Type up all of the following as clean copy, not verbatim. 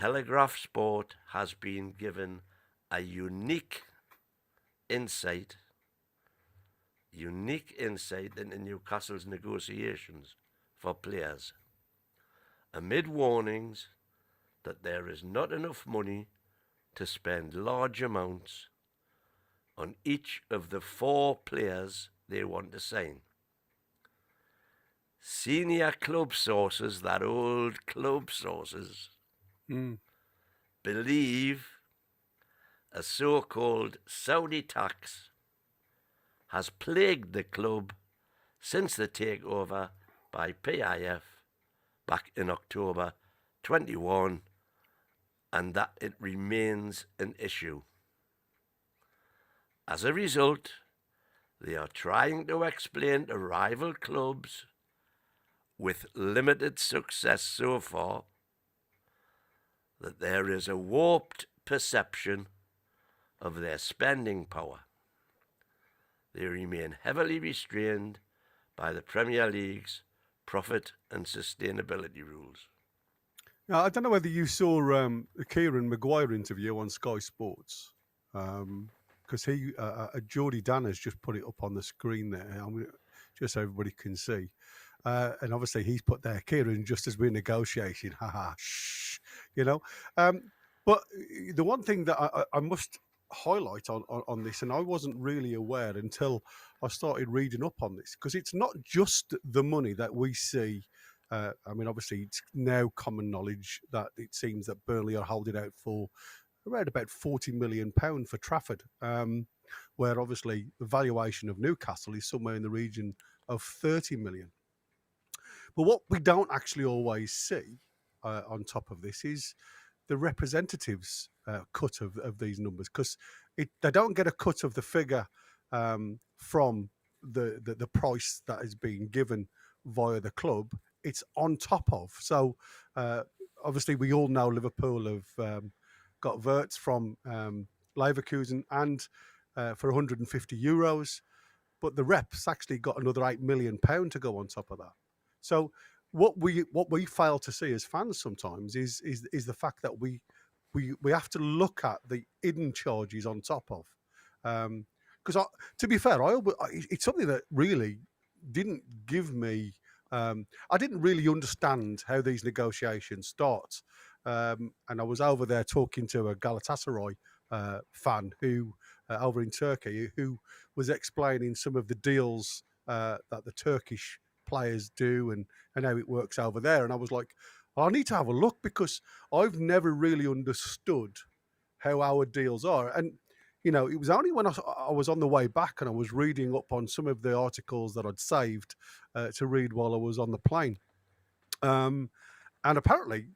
Telegraph Sport has been given a insight unique insight into Newcastle's negotiations for players, amid warnings that there is not enough money to spend large amounts on each of the 4 players they want to sign. Senior club sources, that old club sources, believe a so-called Saudi tax has plagued the club since the takeover by PIF back in October 21, and that it remains an issue. As a result, they are trying to explain to rival clubs, with limited success so far, that there is a warped perception of their spending power. They remain heavily restrained by the Premier League's profit and sustainability rules. Now, I don't know whether you saw the Kieran Maguire interview on Sky Sports, because Geordie Dan has just put it up on the screen there, just so everybody can see. And obviously he's put there, Kieran, just as we're negotiating, shh, you know. But the one thing that I must highlight on this, and I wasn't really aware until I started reading up on this, because it's not just the money that we see. I mean, obviously, it's now common knowledge that it seems that Burnley are holding out for around about £40 million for Trafford, where obviously the valuation of Newcastle is somewhere in the region of 30 million. But what we don't actually always see on top of this is the representatives' cut of these numbers, because they don't get a cut of the figure from the price that is being given via the club. It's on top of. So obviously we all know Liverpool have got Wirtz from Leverkusen and for 150 euros, but the reps actually got another £8 million to go on top of that. So what we fail to see as fans sometimes is the fact that we have to look at the hidden charges on top of. Because to be fair, it's something that really didn't give me. I didn't really understand how these negotiations start, and I was over there talking to a Galatasaray fan who over in Turkey, who was explaining some of the deals that the Turkish players do and how it works over there. And I was like, I need to have a look, because I've never really understood how our deals are. And, you know, it was only when I was on the way back and I was reading up on some of the articles that I'd saved to read while I was on the plane. And apparently,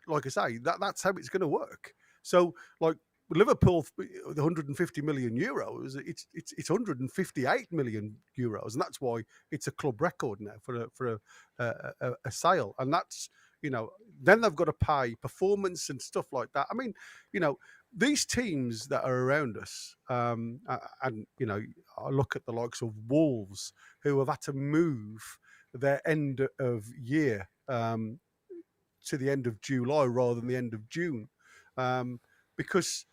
like I say, that's how it's going to work. So, like, Liverpool, the 150 million euros, it's 158 million euros, and that's why it's a club record now for a sale. And that's, you know, then they've got to pay performance and stuff like that. I mean, you know, these teams that are around us, and you know, I look at the likes of Wolves, who have had to move their end of year to the end of July rather than the end of June, because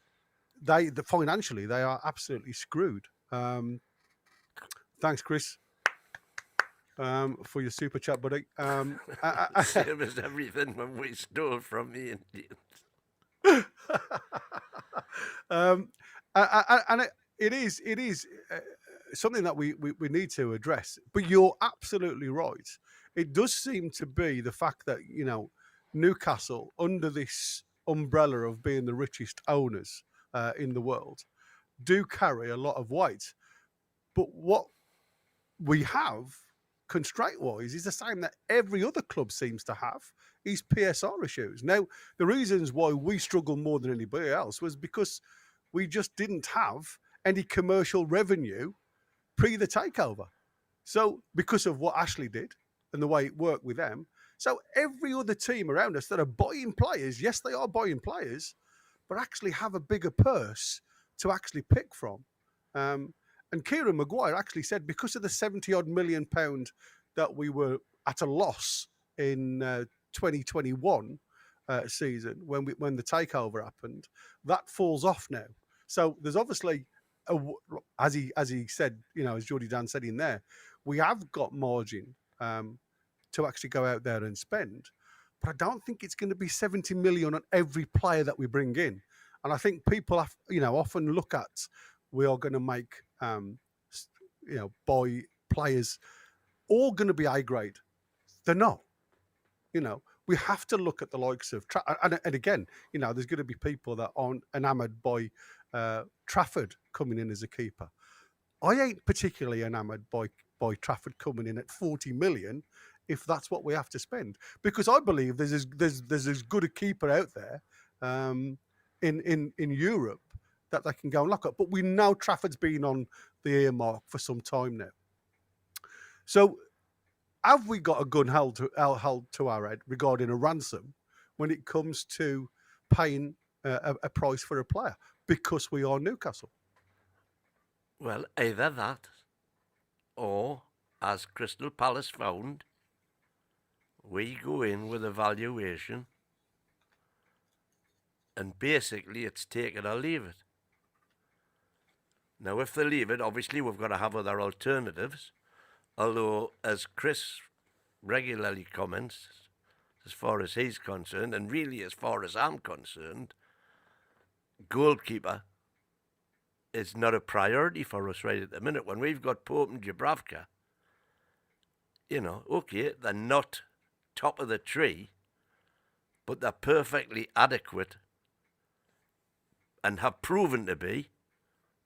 financially they are absolutely screwed. Thanks, Chris, for your super chat, buddy. Same as everything when we stole from the Indians. And it is something that we need to address. But you're absolutely right. It does seem to be the fact that, you know, Newcastle, under this umbrella of being the richest owners in the world, do carry a lot of weight. But what we have, constraint-wise, is the same that every other club seems to have, is PSR issues. Now, the reasons why we struggle more than anybody else was because we just didn't have any commercial revenue pre the takeover. So because of what Ashley did and the way it worked with them, so every other team around us that are buying players, yes, they are buying players, but actually have a bigger purse to actually pick from. And Kieran Maguire actually said, because of the 70-odd million pound that we were at a loss in 2021, season when the takeover happened. That falls off now. So there's obviously, as he said, as Geordie Dan said in there, we have got margin to actually go out there and spend. But I don't think it's going to be 70 million on every player that we bring in. And I think people have, often look at, we are going to make, buy players all going to be A grade. They're not. We have to look at the likes of and again, there's going to be people that aren't enamoured by Trafford coming in as a keeper. I ain't particularly enamoured by Trafford coming in at 40 million if that's what we have to spend, because I believe there's as good a keeper out there in Europe that they can go and lock up. But we know Trafford's been on the earmark for some time now. So have we got a gun held to our head regarding a ransom when it comes to paying a price for a player because we are Newcastle? Well, either that, or, as Crystal Palace found, we go in with a valuation and basically it's take it or leave it. Now, if they leave it, obviously we've got to have other alternatives. Although, as Chris regularly comments, as far as he's concerned, and really as far as I'm concerned, goalkeeper is not a priority for us right at the minute. When we've got Pope and Dubravka, okay, they're not top of the tree, but they're perfectly adequate and have proven to be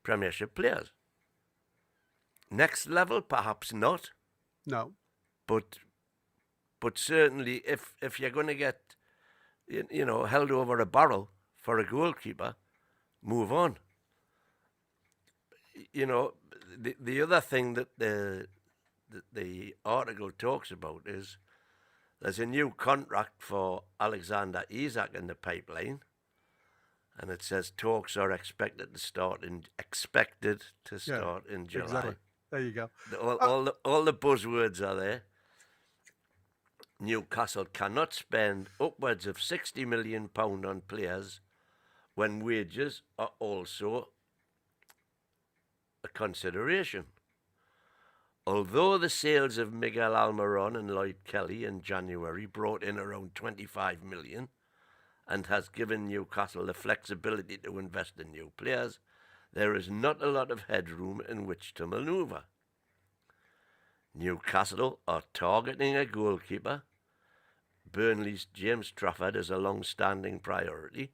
Premiership players. Next level, perhaps not. No. But certainly, if you're going to get, held over a barrel for a goalkeeper, move on. The other thing that the article talks about is there's a new contract for Alexander Isak in the pipeline, and it says talks are expected to start in July. Exactly. There you go. All the buzzwords are there. Newcastle cannot spend upwards of £60 million on players when wages are also a consideration. Although the sales of Miguel Almiron and Lloyd Kelly in January brought in around 25 million and has given Newcastle the flexibility to invest in new players, there is not a lot of headroom in which to manoeuvre. Newcastle are targeting a goalkeeper. Burnley's James Trafford is a long-standing priority,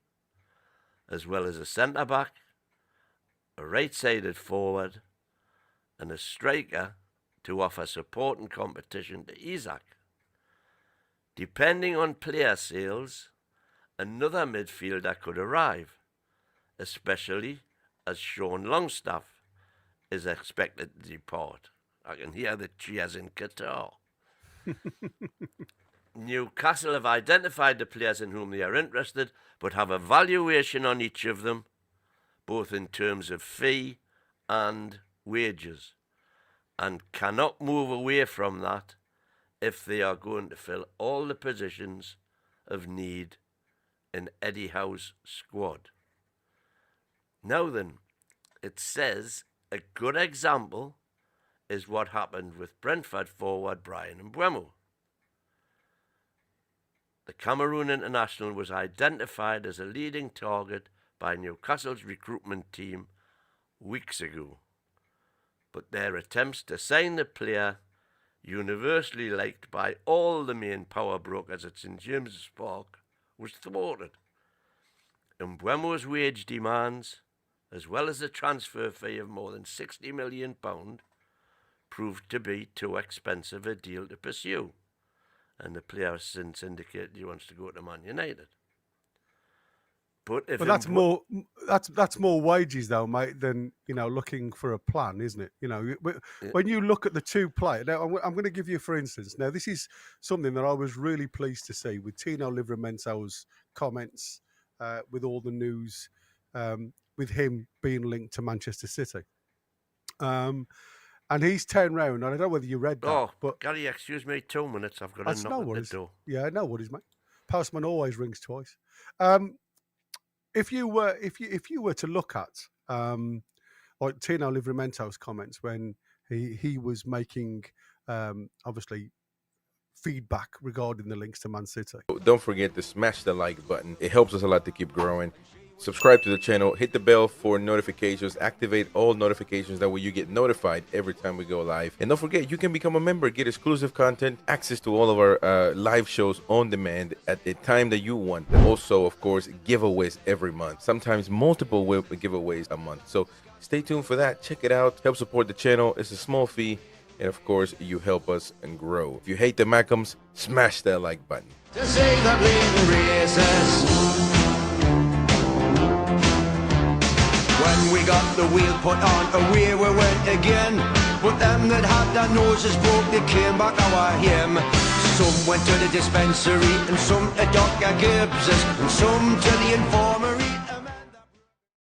as well as a centre-back, a right-sided forward, and a striker to offer support and competition to Isak. Depending on player sales, another midfielder could arrive, especially as Sean Longstaff is expected to depart. I can hear the cheers in Qatar. Newcastle have identified the players in whom they are interested, but have a valuation on each of them, both in terms of fee and wages, and cannot move away from that if they are going to fill all the positions of need in Eddie Howe's squad. Now then, it says a good example is what happened with Brentford forward Brian Mbeumo. The Cameroon international was identified as a leading target by Newcastle's recruitment team weeks ago, but their attempts to sign the player, universally liked by all the main power brokers at St James's Park, was thwarted. Mbeumo's wage demands, as well as the transfer fee of more than £60 million, proved to be too expensive a deal to pursue, and the player has since indicated he wants to go to Man United. But that's more wages though, mate, than looking for a plan, isn't it? When you look at the two players. Now, I'm going to give you, for instance. Now, this is something that I was really pleased to see with Tino Livramento's comments, with all the news, with him being linked to Manchester City. And he's turned round. I don't know whether you read that. Gary, excuse me, 2 minutes. I've got to knock at the door. Yeah, no worries, mate. postman always rings twice. If you were to look at like Tino Livrimento's comments when he was making obviously feedback regarding the links to Man City. Don't forget to smash the like button. It helps us a lot to keep growing. Subscribe to the channel, hit the bell for notifications, activate all notifications, that way you get notified every time we go live. And don't forget, you can become a member, get exclusive content, access to all of our live shows on demand at the time that you want. Also, of course, giveaways every month, sometimes multiple giveaways a month. So stay tuned for that. Check it out. Help support the channel. It's a small fee. And of course, you help us and grow. If you hate the Mackhams, smash that like button. To save the bleeding races. When we got the wheel put on, away we went again. But them that had their noses broke, they came back our him. Some went to the dispensary, and some to Dr. Gibbs's, and some to the informer.